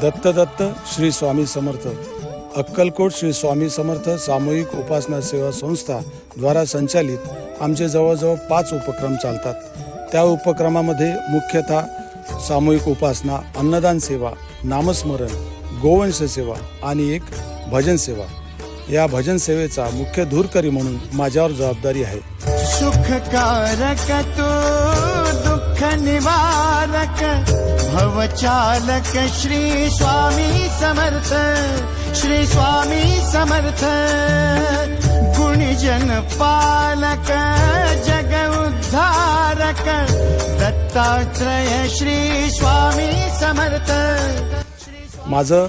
दत्त दत्त श्री स्वामी समर्थ अक्कलकोट श्री स्वामी समर्थ सामूहिक उपासना सेवा संस्था द्वारा संचालित आमचे जवळजवळ 5 उपक्रम चालतात। त्या उपक्रमामध्ये मुख्यतः सामूहिक उपासना, अन्नदान सेवा, नामस्मरण, गोवंश सेवा आणि एक भजन सेवा। या भजन सेवेचा मुख्य धूरकरी म्हणून माझ्यावर जबाबदारी आहे। सुखकारक तू दुःख निवारक भवचालक श्री स्वामी समर्थ, श्री स्वामी समर्थ गुणजन पालक जग उद्धारक दत्तात्रय श्री स्वामी समर्थ। माझं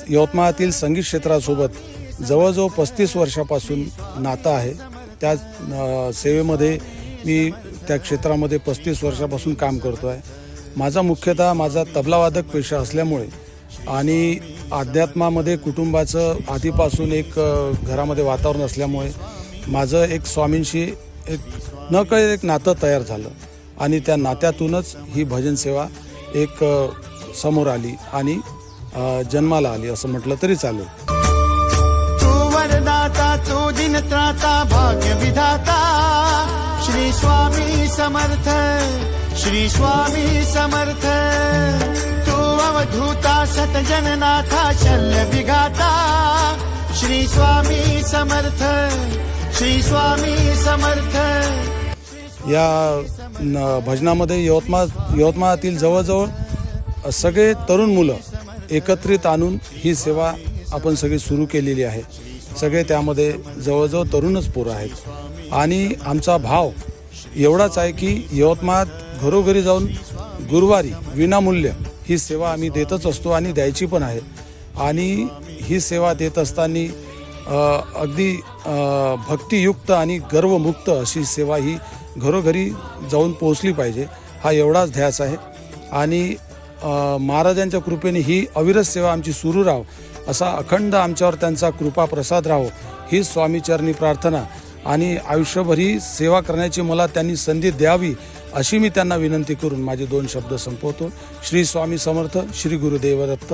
यवतमाळातील संगीत क्षेत्रासोबत जवळजवळ 35 वर्षापासून नातं आहे। त्या सेवेमध्ये मी त्या क्षेत्रामध्ये 35 वर्षापासून काम करतो आहे। माझा तबलावादक पेशा असल्यामुळे आणि अध्यात्मामध्ये कुटुंबाचं आधीपासून एक घरामध्ये वातावरण असल्यामुळे माझं एक स्वामींशी एक नकळत एक नातं तयार झालं आणि त्या नात्यातूनच ही भजन सेवा एक समोर आली आणि जन्माला आली असं म्हटलं तरी चालेल। तू वरदाता तू दिन त्राता भाग्य विधाता श्री स्वामी समर्थ, श्री स्वामी समर्थ तू अवधूता सतजननाथा शल्य विघाता श्री स्वामी समर्थ, श्री स्वामी समर्थ। या भजनामध्ये यवतमाळातील जवळजवळ सगळे तरुण मुलं एकत्रित आणून ही सेवा आपण सगळी सुरू केलेली आहे। सगळे त्यामध्ये जवळजवळ तरुणच पोरं आहेत आणि आमचा भाव एवढाच आहे की यवतमाळात घरोघरी जाऊन गुरुवारी विनामूल्य ही सेवा आम्ही देतच असतो आणि द्यायची पण आहे। आणि ही सेवा देत असताना अगदी भक्तियुक्त आणि गर्वमुक्त अशी सेवा ही घरोघरी जाऊन पोहोचली पाहिजे, हा एवढाच ध्यास आहे। आणि महाराजांच्या कृपेने ही अविरत सेवा आमची सुरू राहो, असा अखंड आमच्यावर त्यांचा कृपा प्रसाद राहो ही स्वामीचरणी प्रार्थना आणि आयुष्यभर ही सेवा करण्याची मला त्यांनी संधी द्यावी अशी मी त्यांना विनंती करून माझे 2 शब्द संपवतो। श्री स्वामी समर्थ, श्री गुरुदेव दत्त।